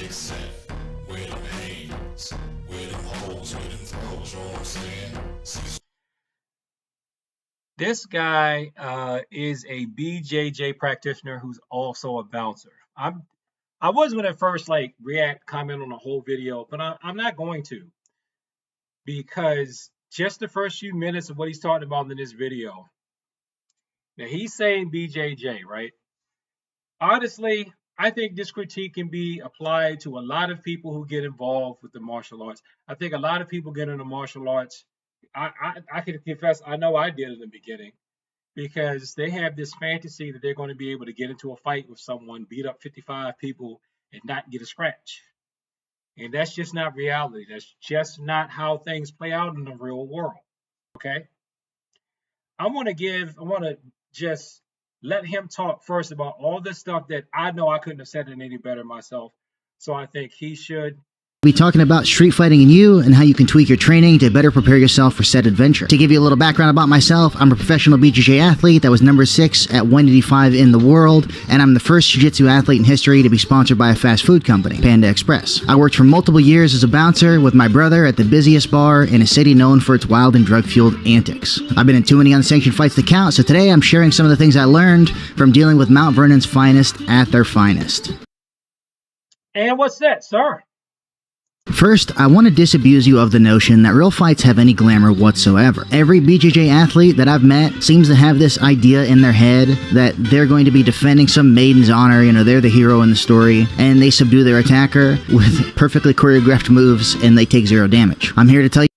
kicks at? Where them hands? Where them holes? Where them throws? You know what I'm saying? This guy is a BJJ practitioner who's also a bouncer. I was going to first like comment on the whole video, but I'm not going to, because just the first few minutes of what he's talking about in this video. Now he's saying BJJ, right? Honestly, I think this critique can be applied to a lot of people who get involved with the martial arts. I think a lot of people get into martial arts. I can confess, I know I did in the beginning, because they have this fantasy that they're going to be able to get into a fight with someone, beat up 55 people, and not get a scratch. And that's just not reality. That's just not how things play out in the real world. Okay. I want to just let him talk first about all this stuff that I know I couldn't have said it any better myself. So I think he should. We'll be talking about street fighting in you and how you can tweak your training to better prepare yourself for said adventure. To give you a little background about myself, I'm a professional BJJ athlete that was number 6 at 185 in the world, and I'm the first jiu-jitsu athlete in history to be sponsored by a fast food company, Panda Express. I worked for multiple years as a bouncer with my brother at the busiest bar in a city known for its wild and drug-fueled antics. I've been in too many unsanctioned fights to count, so today I'm sharing some of the things I learned from dealing with Mount Vernon's finest at their finest. And what's that, sir? First, I want to disabuse you of the notion that real fights have any glamour whatsoever. Every BJJ athlete that I've met seems to have this idea in their head that they're going to be defending some maiden's honor, they're the hero in the story, and they subdue their attacker with perfectly choreographed moves and they take 0 damage. I'm here to tell you.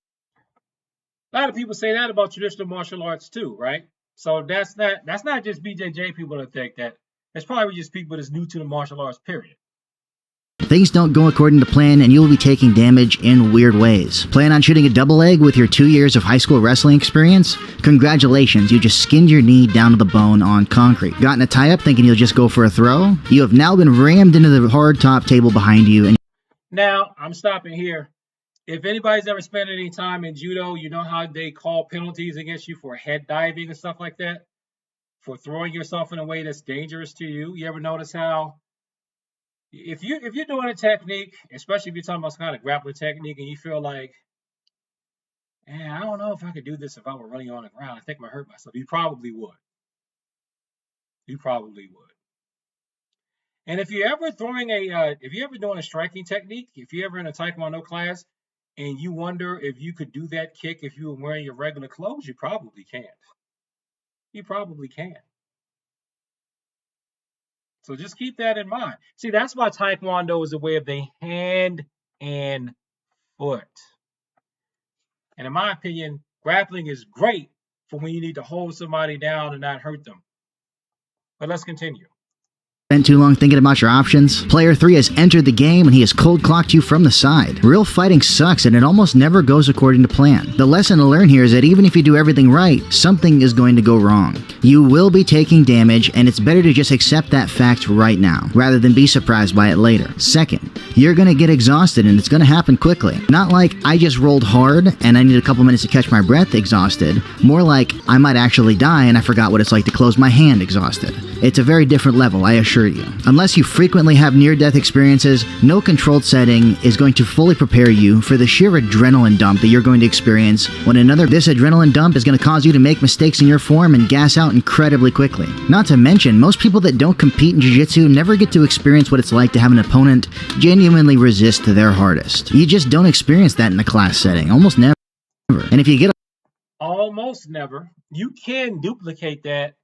A lot of people say that about traditional martial arts too, right? So that's not just BJJ people that think that. It's probably just people that's new to the martial arts, period. Things don't go according to plan and you will be taking damage in weird ways. Plan on shooting a double leg with your 2 years of high school wrestling experience? Congratulations, you just skinned your knee down to the bone on concrete. Gotten a tie-up thinking you'll just go for a throw? You have now been rammed into the hard top table behind you. And now, I'm stopping here. If anybody's ever spent any time in judo, you know how they call penalties against you for head diving and stuff like that? For throwing yourself in a way that's dangerous to you. You ever notice how if you're doing a technique, especially if you're talking about some kind of grappling technique, and you feel like, man, I don't know if I could do this if I were running on the ground. I think I might hurt myself. You probably would. You probably would. And if you're ever doing a striking technique, if you're ever in a Taekwondo class, and you wonder if you could do that kick if you were wearing your regular clothes, you probably can't. You probably can. So just keep that in mind. See, that's why Taekwondo is a way of the hand and foot. And in my opinion, grappling is great for when you need to hold somebody down and not hurt them. But let's continue. Spent too long thinking about your options? Player 3 has entered the game and he has cold clocked you from the side. Real fighting sucks and it almost never goes according to plan. The lesson to learn here is that even if you do everything right, something is going to go wrong. You will be taking damage and it's better to just accept that fact right now, rather than be surprised by it later. Second, you're going to get exhausted and it's going to happen quickly. Not like I just rolled hard and I need a couple minutes to catch my breath exhausted. More like I might actually die and I forgot what it's like to close my hand exhausted. It's a very different level, I assure you. Unless you frequently have near-death experiences, no controlled setting is going to fully prepare you for the sheer adrenaline dump that you're going to experience when this adrenaline dump is going to cause you to make mistakes in your form and gas out incredibly quickly. Not to mention, most people that don't compete in jiu-jitsu never get to experience what it's like to have an opponent genuinely resist their hardest. You just don't experience that in a class setting, almost never. And if you get almost never, you can duplicate that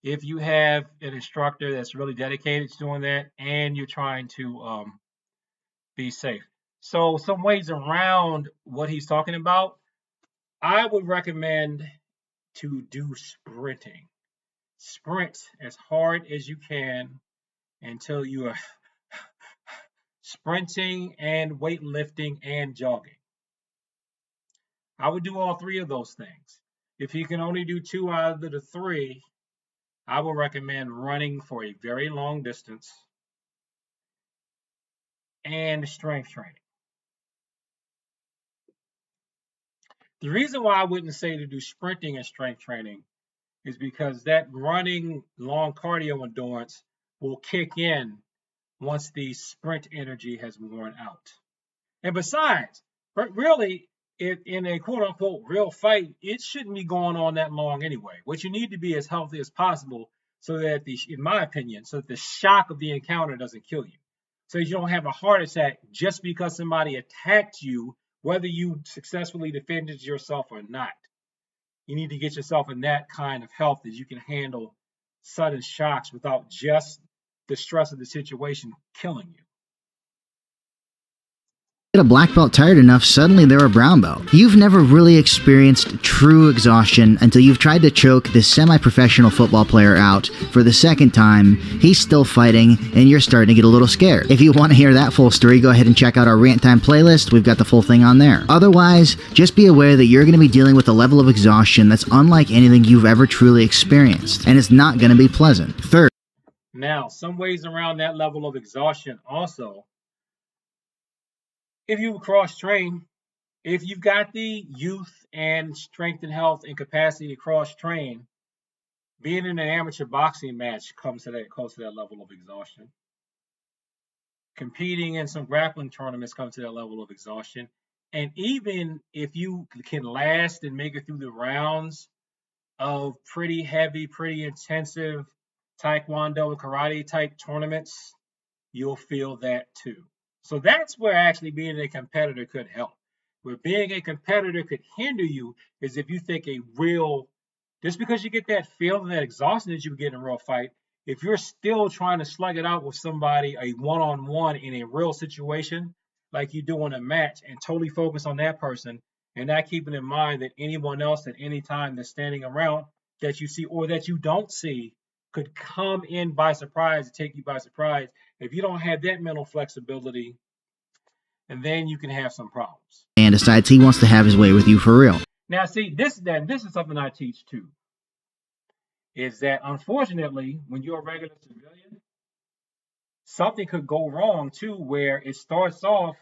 if you have an instructor that's really dedicated to doing that and you're trying to be safe. So some ways around what he's talking about, I would recommend to do sprinting. Sprint as hard as you can until you are sprinting and weightlifting and jogging. I would do all 3 of those things. If you can only do 2 out of the 3, I would recommend running for a very long distance and strength training. The reason why I wouldn't say to do sprinting and strength training is because that running long cardio endurance will kick in once the sprint energy has worn out. And besides, but really, in a quote unquote real fight, it shouldn't be going on that long anyway. What you need to be as healthy as possible so that in my opinion, so that the shock of the encounter doesn't kill you. So you don't have a heart attack just because somebody attacked you, whether you successfully defended yourself or not. You need to get yourself in that kind of health that you can handle sudden shocks without just the stress of the situation killing you. Get a black belt tired enough, suddenly they're a brown belt. You've never really experienced true exhaustion until you've tried to choke this semi-professional football player out for the second time. He's still fighting, and you're starting to get a little scared. If you want to hear that full story, go ahead and check out our Rant Time playlist. We've got the full thing on there. Otherwise, just be aware that you're going to be dealing with a level of exhaustion that's unlike anything you've ever truly experienced, and it's not going to be pleasant. Third. Now, some ways around that level of exhaustion also. If you cross-train, if you've got the youth and strength and health and capacity to cross-train, being in an amateur boxing match comes to that close to that level of exhaustion. Competing in some grappling tournaments comes to that level of exhaustion. And even if you can last and make it through the rounds of pretty heavy, pretty intensive Taekwondo and karate type tournaments, you'll feel that too. So that's where actually being a competitor could help. Where being a competitor could hinder you is if you think just because you get that feeling, that exhaustion that you get in a real fight, if you're still trying to slug it out with somebody, a one-on-one in a real situation, like you do in a match, and totally focus on that person, and not keeping in mind that anyone else at any time that's standing around that you see or that you don't see could come in by surprise and take you by surprise. If you don't have that mental flexibility, and then you can have some problems. And decides he wants to have his way with you for real. Now, see, this is something I teach too. Is that unfortunately, when you're a regular civilian, something could go wrong too, where it starts off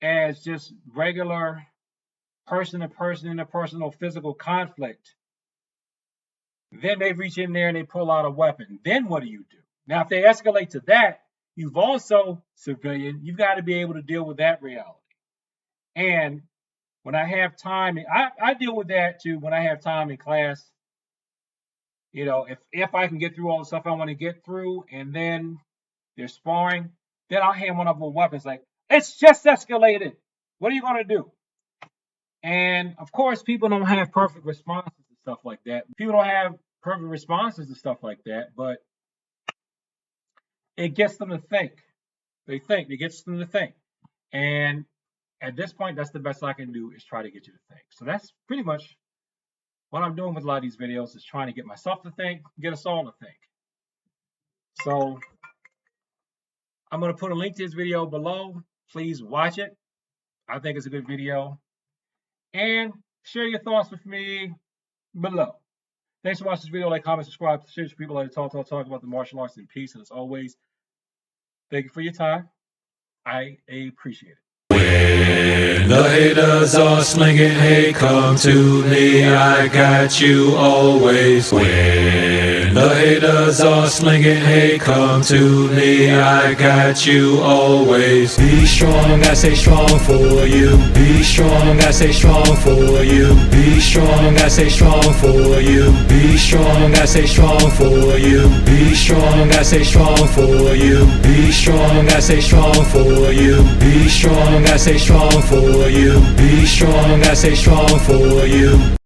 as just regular person-to-person interpersonal physical conflict. Then they reach in there and they pull out a weapon. Then what do you do? Now, if they escalate to that, you've also, civilian, you've got to be able to deal with that reality. And when I have time, I deal with that too when I have time in class. You know, if I can get through all the stuff I want to get through, and then they're sparring, then I'll hand one of them weapons like, it's just escalated. What are you going to do? And of course, people don't have perfect responses to stuff like that. People don't have perfect responses to stuff like that, but it gets them to think. It gets them to think. And at this point, that's the best I can do is try to get you to think. So that's pretty much what I'm doing with a lot of these videos is trying to get myself to think, get us all to think. So I'm going to put a link to this video below. Please watch it. I think it's a good video. And share your thoughts with me below. Thanks for watching this video. Like, comment, subscribe. Share with people like to talk about the martial arts in peace. And as always, thank you for your time. I appreciate it. When the haters are slinging, hey, come to me, I got you always. When the haters are slinging, hey, come to me, I got you always. Be strong, I say strong for you. Be strong, I say strong for you. Be strong, I say strong for you. Be strong, I say strong for you. Be strong, I say strong for you. Be strong, I say strong for you. Be strong, I say strong for you. Be strong, I say strong for you.